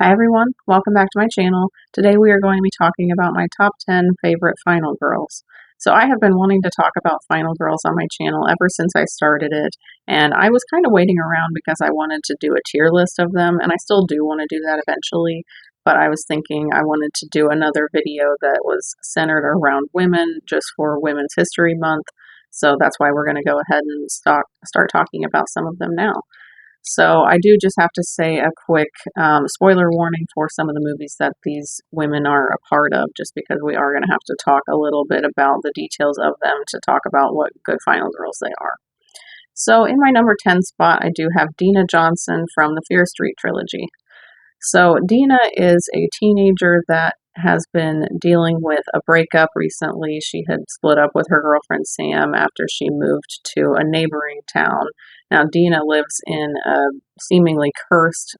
Hi everyone, welcome back to my channel. Today we are going to be talking about my top 10 favorite Final Girls. So I have been wanting to talk about Final Girls on my channel ever since I started it, and I was kind of waiting around because I wanted to do a tier list of them, and I still do want to do that eventually, but I was thinking I wanted to do another video that was centered around women just for Women's History Month, so that's why we're going to go ahead and start talking about some of them now. So I do just have to say a quick spoiler warning for some of the movies that these women are a part of, just because we are going to have to talk a little bit about the details of them to talk about what good final girls they are. So in my number 10 spot, I do have Deena Johnson from the Fear Street trilogy. So Deena is a teenager that has been dealing with a breakup recently. She had split up with her girlfriend Sam after she moved to a neighboring town. Now, Deena lives in a seemingly cursed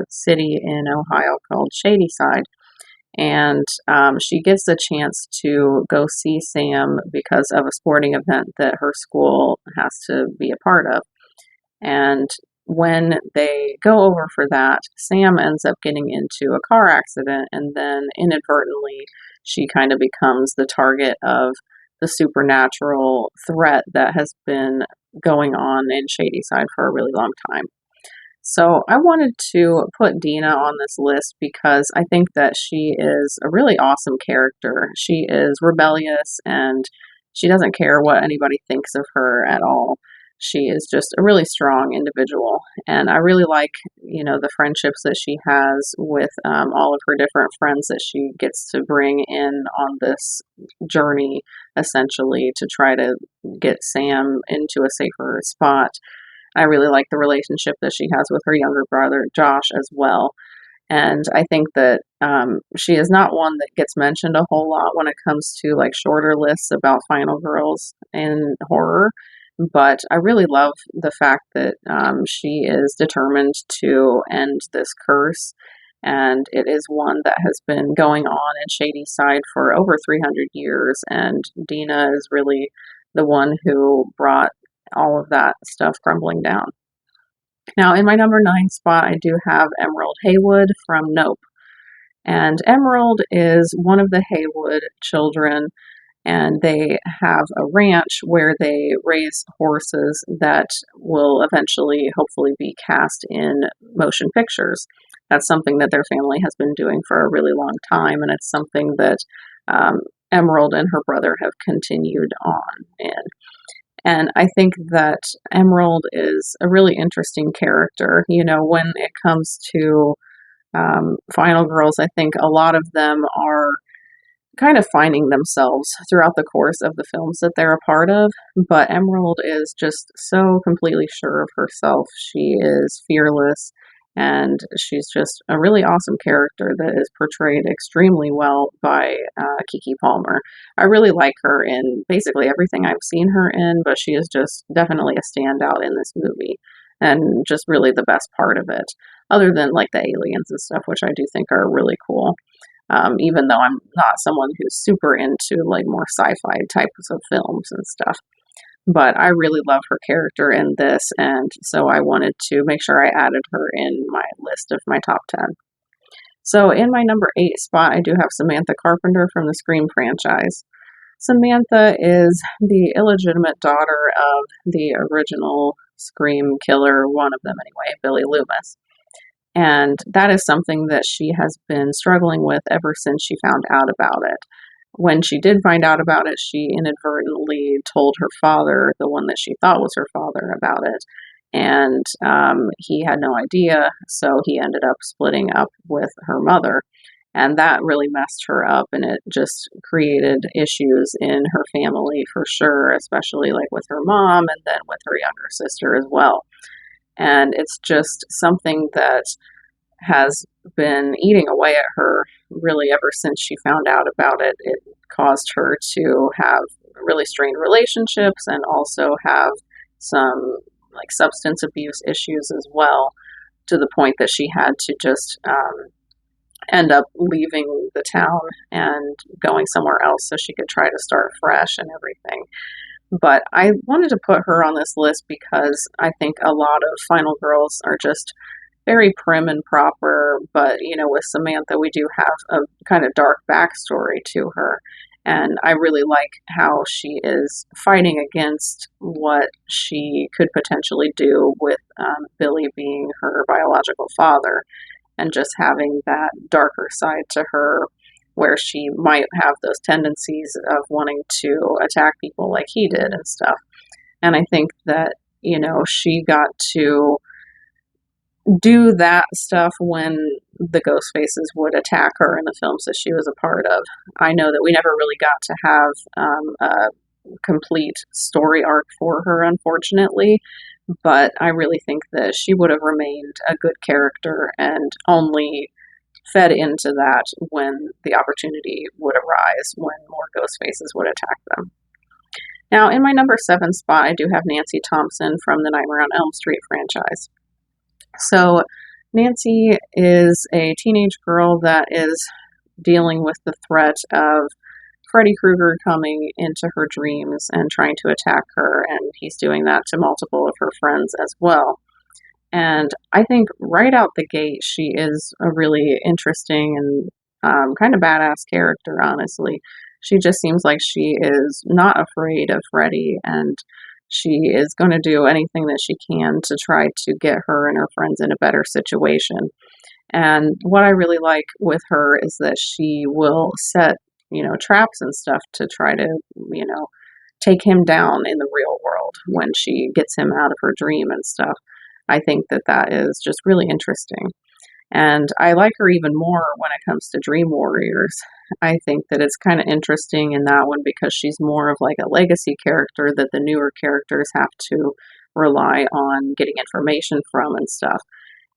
city in Ohio called Shadyside, and she gets the chance to go see Sam because of a sporting event that her school has to be a part of. And when they go over for that, Sam ends up getting into a car accident, and then inadvertently, she kind of becomes the target of the supernatural threat that has been going on in Shadyside for a really long time. So I wanted to put Deena on this list because I think that she is a really awesome character. She is rebellious and she doesn't care what anybody thinks of her at all. She is just a really strong individual, and I really like, the friendships that she has with all of her different friends that she gets to bring in on this journey, essentially, to try to get Sam into a safer spot. I really like the relationship that she has with her younger brother, Josh, as well. And I think that she is not one that gets mentioned a whole lot when it comes to like shorter lists about final girls in horror. But I really love the fact that she is determined to end this curse. And it is one that has been going on in Shadyside for over 300 years. And Deena is really the one who brought all of that stuff crumbling down. Now, in my number 9 spot, I do have Emerald Haywood from Nope. And Emerald is one of the Haywood children, and they have a ranch where they raise horses that will eventually, hopefully, be cast in motion pictures. That's something that their family has been doing for a really long time, and it's something that Emerald and her brother have continued on in. And I think that Emerald is a really interesting character. When it comes to final girls, I think a lot of them are kind of finding themselves throughout the course of the films that they're a part of. But Emerald is just so completely sure of herself. She is fearless, and she's just a really awesome character that is portrayed extremely well by Keke Palmer. I really like her in basically everything I've seen her in, but she is just definitely a standout in this movie, and just really the best part of it, other than like the aliens and stuff, which I do think are really cool. Even though I'm not someone who's super into like more sci-fi types of films and stuff. But I really love her character in this, and so I wanted to make sure I added her in my list of my top 10. So in my number 8 spot, I do have Samantha Carpenter from the Scream franchise. Samantha is the illegitimate daughter of the original Scream killer, one of them anyway, Billy Loomis. And that is something that she has been struggling with ever since she found out about it. When she did find out about it, she inadvertently told her father, the one that she thought was her father, about it. And he had no idea, so he ended up splitting up with her mother. And that really messed her up, and it just created issues in her family for sure, especially like with her mom and then with her younger sister as well. And it's just something that has been eating away at her really ever since she found out about it. It caused her to have really strained relationships and also have some like substance abuse issues as well, to the point that she had to just end up leaving the town and going somewhere else so she could try to start fresh and everything. But I wanted to put her on this list because I think a lot of final girls are just very prim and proper, but with Samantha, we do have a kind of dark backstory to her. And I really like how she is fighting against what she could potentially do with Billy being her biological father, and just having that darker side to her where she might have those tendencies of wanting to attack people like he did and stuff. And I think that, she got to do that stuff when the ghost faces would attack her in the films that she was a part of. I know that we never really got to have a complete story arc for her, unfortunately, but I really think that she would have remained a good character and only fed into that when the opportunity would arise, when more ghost faces would attack them. Now, in my number 7 spot, I do have Nancy Thompson from the Nightmare on Elm Street franchise. So, Nancy is a teenage girl that is dealing with the threat of Freddy Krueger coming into her dreams and trying to attack her, and he's doing that to multiple of her friends as well. And I think right out the gate, she is a really interesting and kind of badass character, honestly. She just seems like she is not afraid of Freddy, and she is going to do anything that she can to try to get her and her friends in a better situation. And what I really like with her is that she will set, traps and stuff to try to, take him down in the real world when she gets him out of her dream and stuff. I think that that is just really interesting. And I like her even more when it comes to Dream Warriors. I think that it's kind of interesting in that one because she's more of like a legacy character that the newer characters have to rely on getting information from and stuff.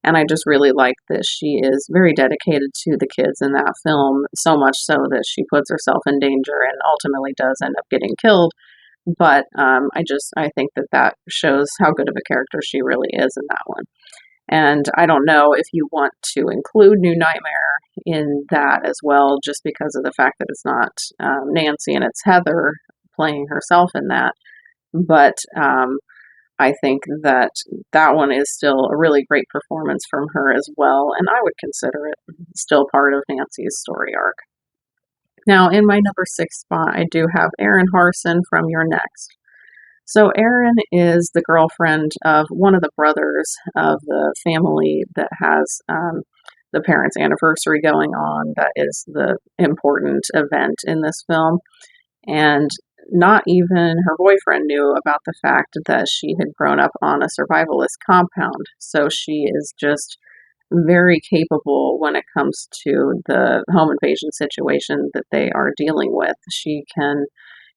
And I just really like that she is very dedicated to the kids in that film, so much so that she puts herself in danger and ultimately does end up getting killed. But I think that that shows how good of a character she really is in that one. And I don't know if you want to include New Nightmare in that as well, just because of the fact that it's not Nancy and it's Heather playing herself in that. But I think that that one is still a really great performance from her as well, and I would consider it still part of Nancy's story arc. Now, in my number 6 spot, I do have Erin Harson from You're Next. So, Erin is the girlfriend of one of the brothers of the family that has the parents' anniversary going on. That is the important event in this film. And not even her boyfriend knew about the fact that she had grown up on a survivalist compound. So, she is just very capable when it comes to the home invasion situation that they are dealing with. She can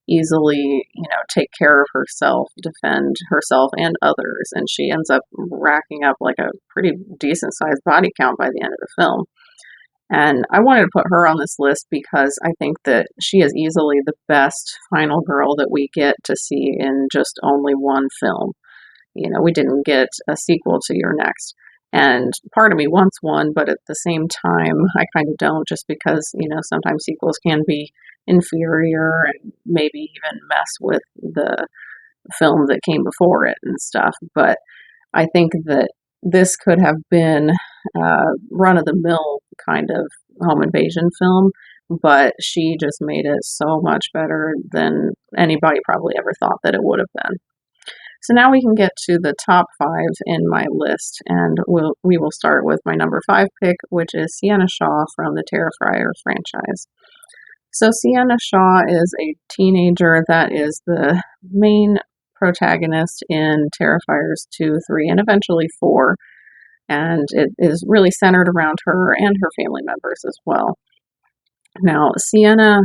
easily, take care of herself, defend herself and others, and she ends up racking up like a pretty decent sized body count by the end of the film. And I wanted to put her on this list because I think that she is easily the best final girl that we get to see in just only one film. We didn't get a sequel to Your Next. And part of me wants one, but at the same time, I kind of don't, just because, sometimes sequels can be inferior and maybe even mess with the film that came before it and stuff. But I think that this could have been a run of the mill kind of home invasion film, but she just made it so much better than anybody probably ever thought that it would have been. So now we can get to the top 5 in my list, and we will start with my number 5 pick, which is Sienna Shaw from the Terrifier franchise. So Sienna Shaw is a teenager that is the main protagonist in Terrifiers 2, 3, and eventually 4, and it is really centered around her and her family members as well. Now, Sienna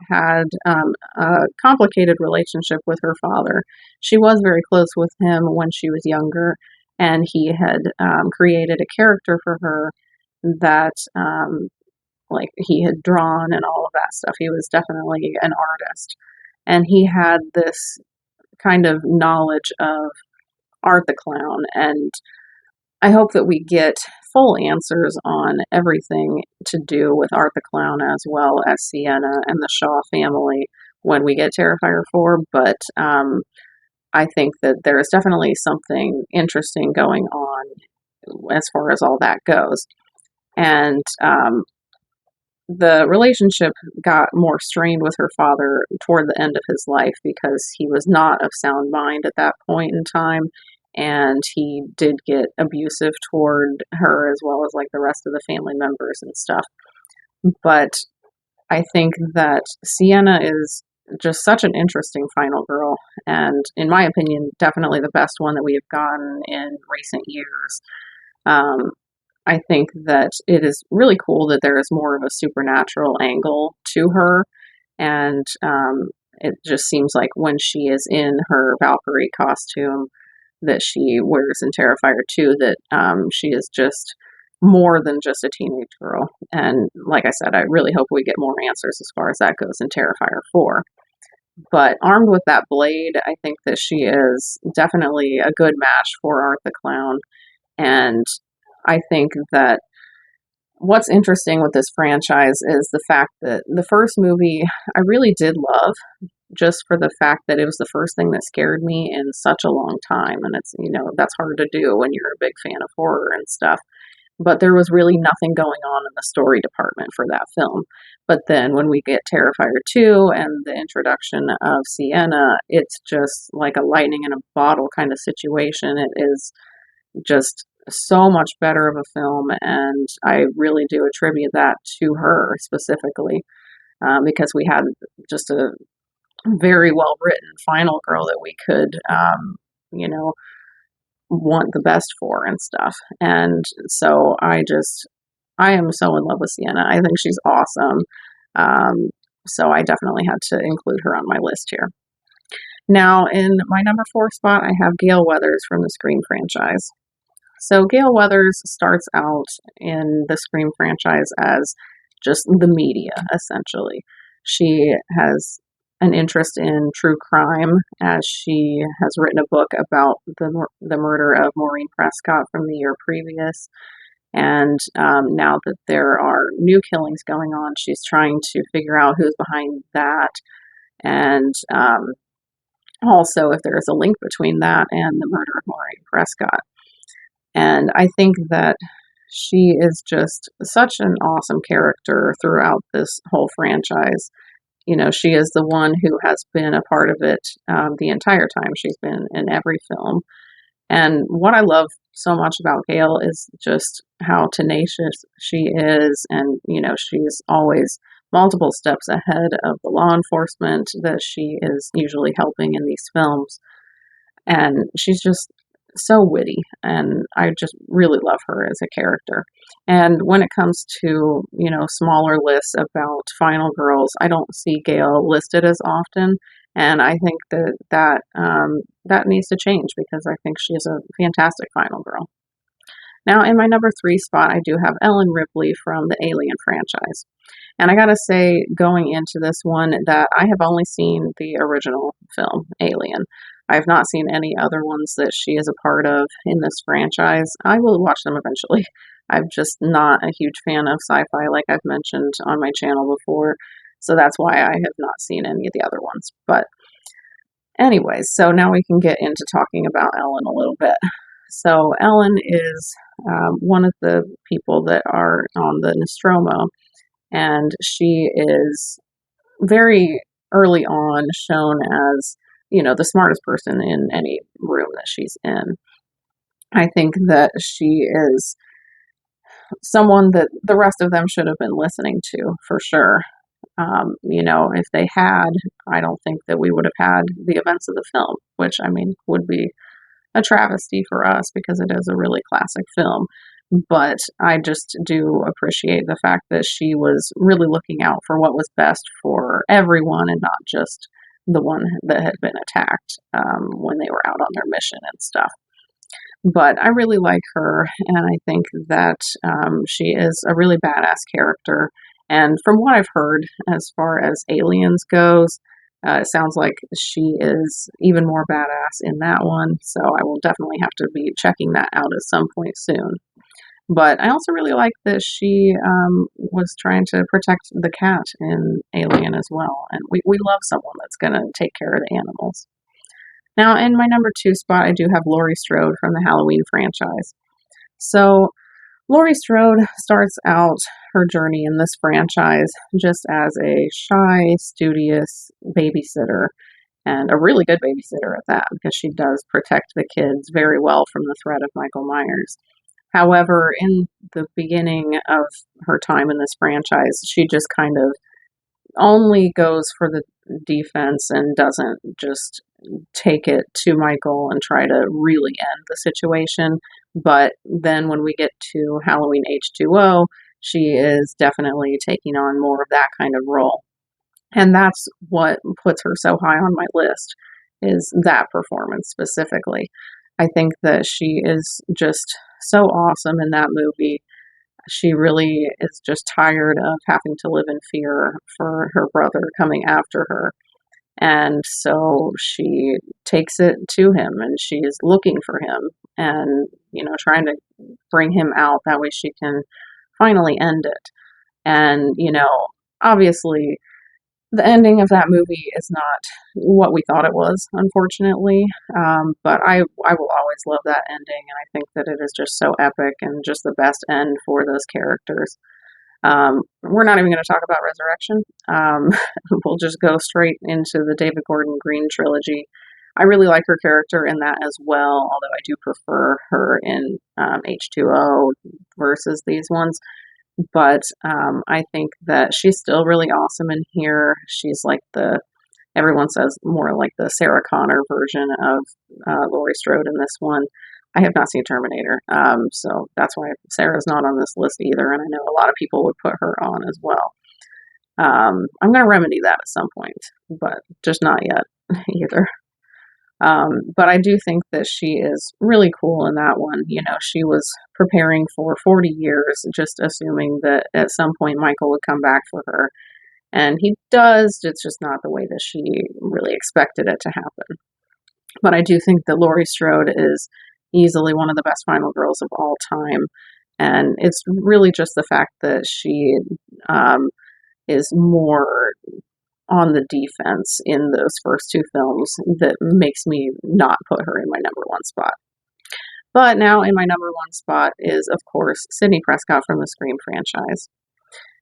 had a complicated relationship with her father. She was very close with him when she was younger, and he had created a character for her that like he had drawn and all of that stuff. He was definitely an artist, and he had this kind of knowledge of Art the Clown, and I hope that we get full answers on everything to do with Art the Clown as well as Sienna and the Shaw family when we get Terrifier 4, but I think that there is definitely something interesting going on as far as all that goes. And the relationship got more strained with her father toward the end of his life because he was not of sound mind at that point in time. And he did get abusive toward her as well as like the rest of the family members and stuff. But I think that Sienna is just such an interesting final girl. And in my opinion, definitely the best one that we have gotten in recent years. Um, I think that it is really cool that there is more of a supernatural angle to her. And it just seems like when she is in her Valkyrie costume that she wears in Terrifier 2, that she is just more than just a teenage girl. And like I said, I really hope we get more answers as far as that goes in Terrifier 4. But armed with that blade, I think that she is definitely a good match for Art the Clown. And I think that what's interesting with this franchise is the fact that the first movie I really did love, just for the fact that it was the first thing that scared me in such a long time. And it's, that's hard to do when you're a big fan of horror and stuff. But there was really nothing going on in the story department for that film. But then when we get Terrifier 2 and the introduction of Sienna, it's just like a lightning in a bottle kind of situation. It is just so much better of a film, and I really do attribute that to her specifically, because we had just a very well written final girl that we could, you know, want the best for and stuff. And so I am so in love with Sienna. I think she's awesome. So I definitely had to include her on my list here. Now, in my number 4 spot, I have Gale Weathers from the Scream franchise. So Gale Weathers starts out in the Scream franchise as just the media, essentially. She has an interest in true crime, as she has written a book about the murder of Maureen Prescott from the year previous. And now that there are new killings going on, she's trying to figure out who's behind that, and also if there is a link between that and the murder of Maureen Prescott. And I think that she is just such an awesome character throughout this whole franchise. She is the one who has been a part of it the entire time. She's been in every film. And what I love so much about Gale is just how tenacious she is. And, she's always multiple steps ahead of the law enforcement that she is usually helping in these films. And she's just so witty, and I just really love her as a character. And when it comes to, smaller lists about final girls, I don't see Gale listed as often, and I think that needs to change because I think she is a fantastic final girl. Now, in my number 3 spot, I do have Ellen Ripley from the Alien franchise. And I gotta say, going into this one, that I have only seen the original film, Alien. I have not seen any other ones that she is a part of in this franchise. I will watch them eventually. I'm just not a huge fan of sci-fi, like I've mentioned on my channel before. So that's why I have not seen any of the other ones. But anyways, so now we can get into talking about Ellen a little bit. So Ellen is one of the people that are on the Nostromo, and she is very early on shown as, the smartest person in any room that she's in. I think that she is someone that the rest of them should have been listening to for sure. If they had, I don't think that we would have had the events of the film, which I mean would be a travesty for us because it is a really classic film. But I just do appreciate the fact that she was really looking out for what was best for everyone and not just the one that had been attacked when they were out on their mission and stuff. But I really like her, and I think that she is a really badass character. And from what I've heard, as far as Aliens goes, it sounds like she is even more badass in that one. So I will definitely have to be checking that out at some point soon. But I also really like that she was trying to protect the cat in Alien as well. And we love someone that's going to take care of the animals. Now, in my number 2 spot, I do have Laurie Strode from the Halloween franchise. So, Laurie Strode starts out her journey in this franchise just as a shy, studious babysitter, and a really good babysitter at that, because she does protect the kids very well from the threat of Michael Myers. However, in the beginning of her time in this franchise, she just kind of only goes for the defense and doesn't just take it to Michael and try to really end the situation. But then when we get to Halloween H2O, she is definitely taking on more of that kind of role. And that's what puts her so high on my list, is that performance specifically. I think that she is just so awesome in that movie. She really is just tired of having to live in fear for her brother coming after her. And so she takes it to him and she is looking for him and, trying to bring him out. That way she can finally end it. And, obviously, the ending of that movie is not what we thought it was, unfortunately. But I will always love that ending, and I think that it is just so epic and just the best end for those characters. We're not even going to talk about Resurrection. Um, we'll just go straight into the David Gordon Green trilogy. I really like her character in that as well, although I do prefer her in H2O versus these ones. But I think that she's still really awesome in here. She's like everyone says, more like the Sarah Connor version of Laurie Strode in this one. I have not seen Terminator, so that's why Sarah's not on this list either, and I know a lot of people would put her on as well. I'm going to remedy that at some point, but just not yet either. But I do think that she is really cool in that one. She was preparing for 40 years, just assuming that at some point Michael would come back for her. And he does, it's just not the way that she really expected it to happen. But I do think that Laurie Strode is easily one of the best final girls of all time. And it's really just the fact that she is more on the defense in those first two films that makes me not put her in my number one spot. But now in my number one spot is, of course, Sidney Prescott from the Scream franchise.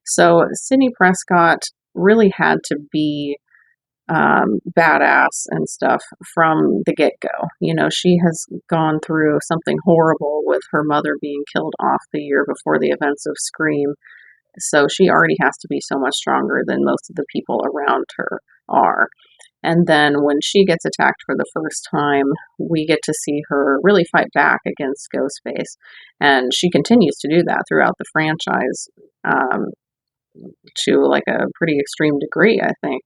So Sidney Prescott really had to be badass and stuff from the get-go. She has gone through something horrible with her mother being killed off the year before the events of Scream. So she already has to be so much stronger than most of the people around her are. And then when she gets attacked for the first time, we get to see her really fight back against Ghostface. And she continues to do that throughout the franchise, to like a pretty extreme degree, I think.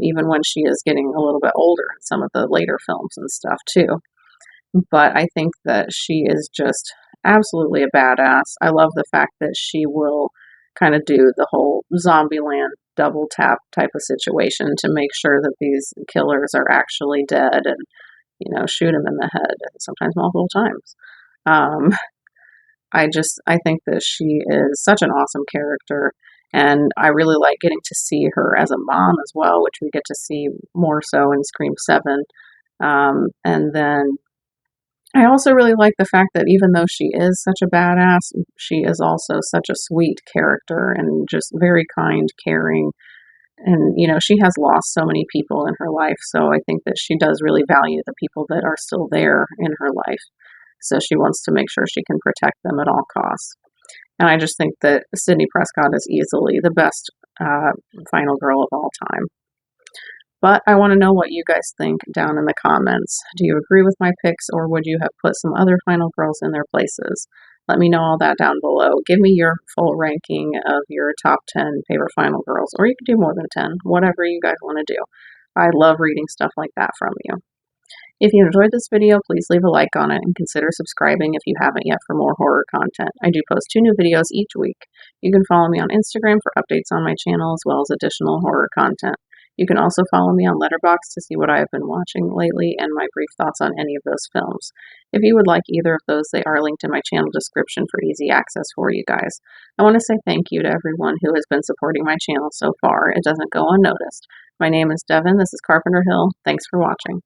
Even when she is getting a little bit older in some of the later films and stuff too. But I think that she is just absolutely a badass. I love the fact that she will kind of do the whole Zombieland double tap type of situation to make sure that these killers are actually dead and, shoot them in the head, and sometimes multiple times. Um, I think that she is such an awesome character, and I really like getting to see her as a mom as well, which we get to see more so in Scream 7. And then I also really like the fact that even though she is such a badass, she is also such a sweet character and just very kind, caring. And, she has lost so many people in her life, so I think that she does really value the people that are still there in her life. So she wants to make sure she can protect them at all costs. And I just think that Sidney Prescott is easily the best final girl of all time. But I want to know what you guys think down in the comments. Do you agree with my picks, or would you have put some other final girls in their places? Let me know all that down below. Give me your full ranking of your top 10 favorite final girls, or you can do more than 10, whatever you guys want to do. I love reading stuff like that from you. If you enjoyed this video, please leave a like on it and consider subscribing if you haven't yet for more horror content. I do post 2 new videos each week. You can follow me on Instagram for updates on my channel as well as additional horror content. You can also follow me on Letterboxd to see what I have been watching lately and my brief thoughts on any of those films. If you would like either of those, they are linked in my channel description for easy access for you guys. I want to say thank you to everyone who has been supporting my channel so far. It doesn't go unnoticed. My name is Devin. This is Carpenter Hill. Thanks for watching.